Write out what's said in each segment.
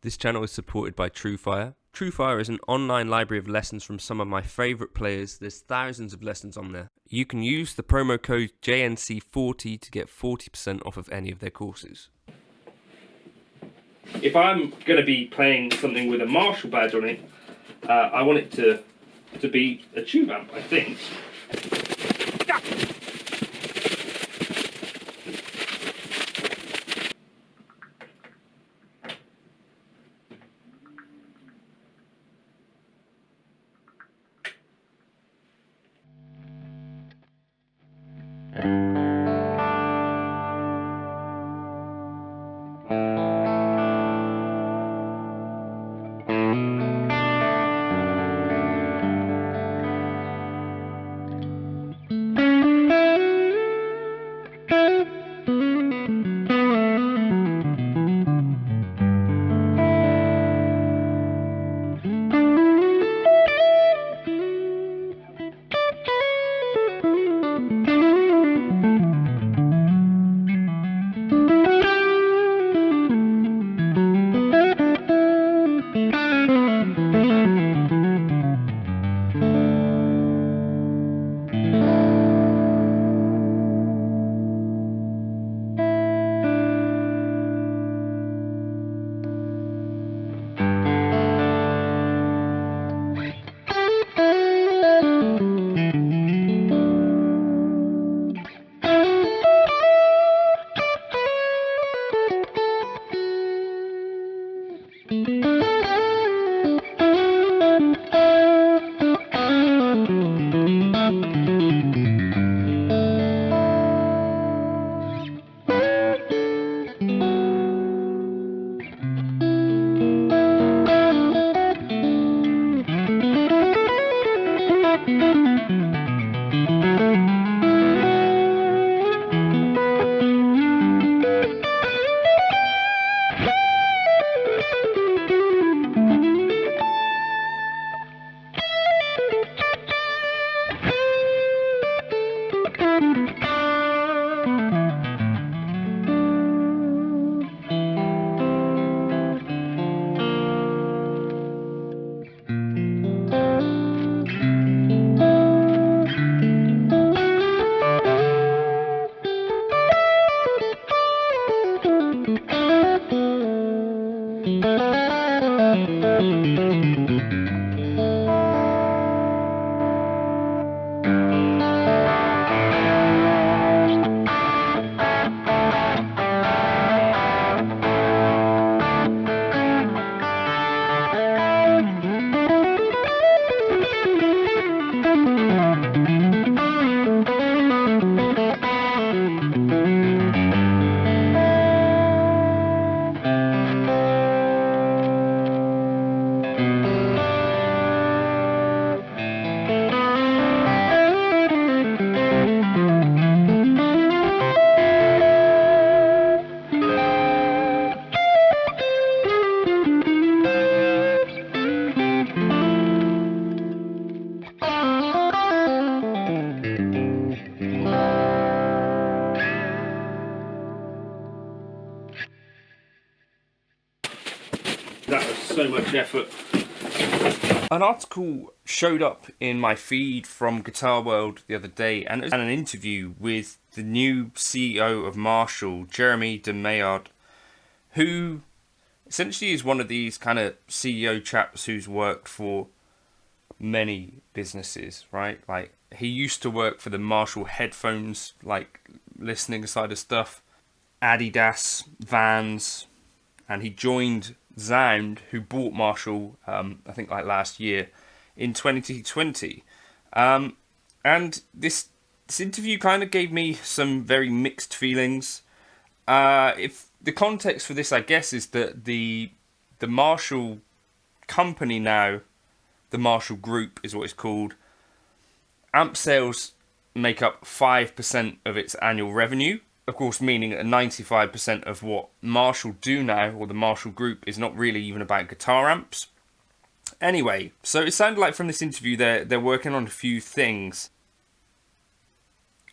This channel is supported by TrueFire. TrueFire is an online library of lessons from some of my favourite players. There's thousands of lessons on there. You can use the promo code JNC40 to get 40% off of any of their courses. If I'm going to be playing something with a Marshall badge on it, I want it to be a tube amp, I think. That was so much effort. An article showed up in my feed from Guitar World the other day, and it was an interview with the new CEO of Marshall, Jeremy de Maillard, who essentially is one of these kind of CEO chaps who's worked for many businesses, right? Like, he used to work for the Marshall headphones, like listening side of stuff, Adidas, Vans, and he joined Sound, who bought Marshall, I think like last year, in 2020. And this interview kind of gave me some very mixed feelings. If the context for this, I guess, is that the Marshall company now, the Marshall Group is what it's called, amp sales make up 5% of its annual revenue. Of course, meaning that 95% of what Marshall do now, or the Marshall Group, is not really even about guitar amps. Anyway, so it sounded like from this interview they're working on a few things.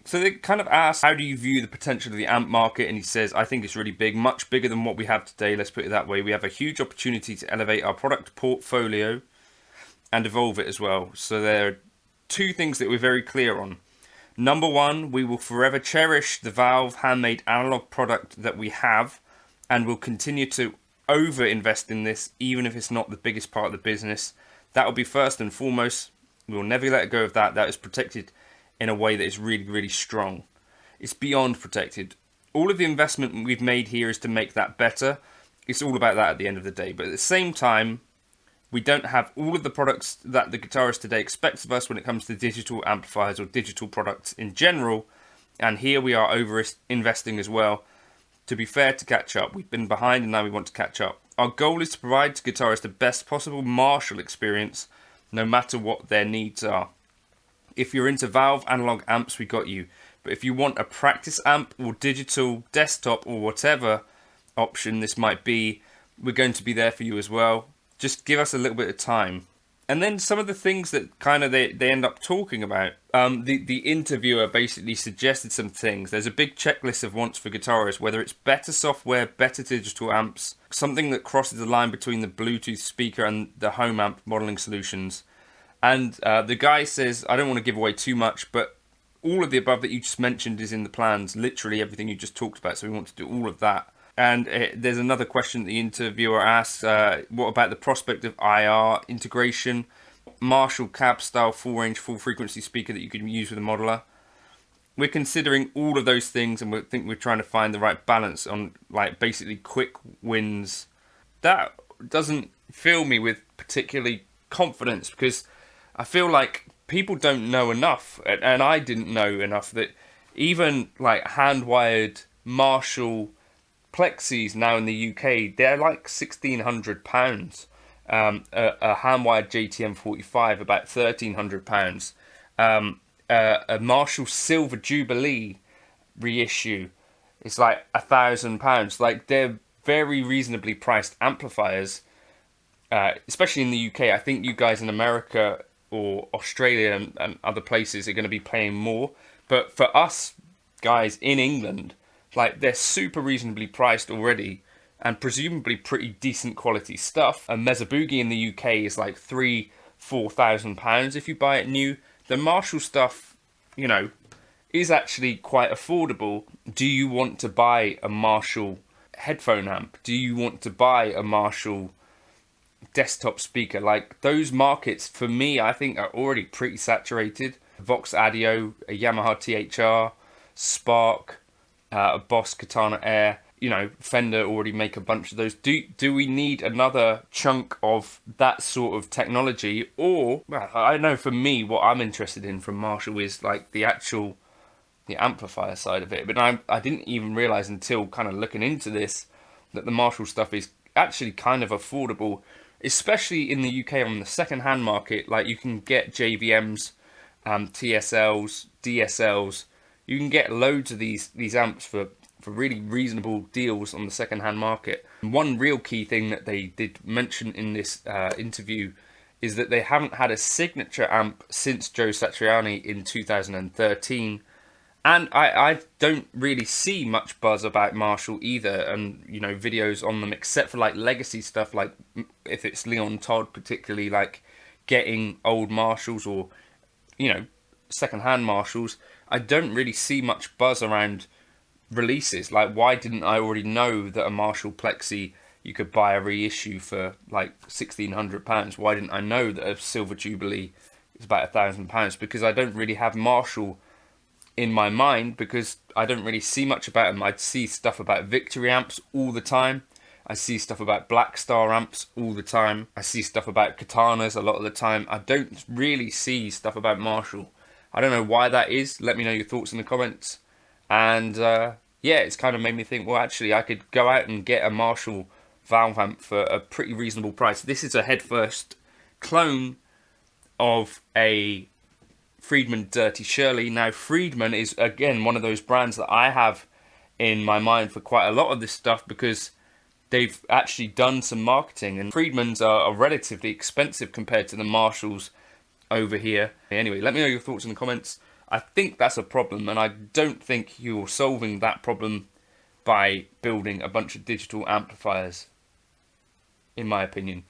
So they kind of asked, how do you view the potential of the amp market? And he says, I think it's really big, much bigger than what we have today. Let's put it that way. We have a huge opportunity to elevate our product portfolio and evolve it as well. So there are two things that we're very clear on. Number one, we will forever cherish the Valve handmade analog product that we have, and will continue to over invest in this, even if it's not the biggest part of the business. That will be first and foremost. We will never let go of that. That is protected in a way that is really, really strong. It's beyond protected. All of the investment we've made here is to make that better. It's all about that at the end of the day. But at the same time, we don't have all of the products that the guitarist today expects of us when it comes to digital amplifiers or digital products in general. And here we are over investing as well. To be fair, to catch up. We've been behind and now we want to catch up. Our goal is to provide to guitarists the best possible Marshall experience, no matter what their needs are. If you're into Valve analog amps, we got you. But if you want a practice amp or digital desktop or whatever option this might be, we're going to be there for you as well. Just give us a little bit of time. And then some of the things that kind of they end up talking about. The interviewer basically suggested some things. There's a big checklist of wants for guitarists, whether it's better software, better digital amps, something that crosses the line between the Bluetooth speaker and the home amp modeling solutions. And the guy says, I don't want to give away too much, but all of the above that you just mentioned is in the plans. Literally everything you just talked about. So we want to do all of that. And there's another question the interviewer asks, what about the prospect of IR integration? Marshall cab style full range, full frequency speaker that you can use with a modeler. We're considering all of those things, and we think we're trying to find the right balance on like basically quick wins. That doesn't fill me with particularly confidence, because I feel like people don't know enough, and I didn't know enough, that even like hand-wired Marshall Plexis now in the UK, they're like £1,600. A hand-wired JTM 45 about £1,300. A Marshall Silver Jubilee reissue is like £1,000. Like, they're very reasonably priced amplifiers, especially in the UK. I think you guys in America or Australia and other places are going to be paying more, but for us guys in England, like, they're super reasonably priced already, and presumably pretty decent quality stuff. A Mesa Boogie in the UK is like £3,000-4,000 if you buy it new. The Marshall stuff, you know, is actually quite affordable. Do you want to buy a Marshall headphone amp? Do you want to buy a Marshall desktop speaker? Like, those markets for me, I think, are already pretty saturated. Vox Audio, a Yamaha THR, Spark, a Boss Katana Air, you know, Fender already make a bunch of those. Do we need another chunk of that sort of technology? Or, well, I know for me, what I'm interested in from Marshall is like the amplifier side of it. But I didn't even realize until kind of looking into this that the Marshall stuff is actually kind of affordable, especially in the UK on the second-hand market. Like, you can get JVMs, TSLs, DSLs. You can get loads of these amps for really reasonable deals on the second-hand market. And one real key thing that they did mention in this interview is that they haven't had a signature amp since Joe Satriani in 2013. And I don't really see much buzz about Marshall either, and, you know, videos on them, except for like legacy stuff, like if it's Leon Todd particularly, like getting old Marshalls or, you know, second-hand Marshalls. I don't really see much buzz around releases. Like, why didn't I already know that a Marshall Plexi you could buy a reissue for like £1,600? Why didn't I know that a Silver Jubilee is about £1,000? Because I don't really have Marshall in my mind, because I don't really see much about them. I'd see stuff about Victory amps all the time. I see stuff about Blackstar amps all the time. I see stuff about Katanas a lot of the time. I don't really see stuff about Marshall. I don't know why that is. Let me know your thoughts in the comments. And yeah, it's kind of made me think, well, actually, I could go out and get a Marshall valve amp for a pretty reasonable price. This is a head-first clone of a Friedman Dirty Shirley. Now, Friedman is, again, one of those brands that I have in my mind for quite a lot of this stuff, because they've actually done some marketing, and Friedmans are relatively expensive compared to the Marshalls over here. Anyway, let me know your thoughts in the comments. I think that's a problem, and I don't think you're solving that problem by building a bunch of digital amplifiers, in my opinion.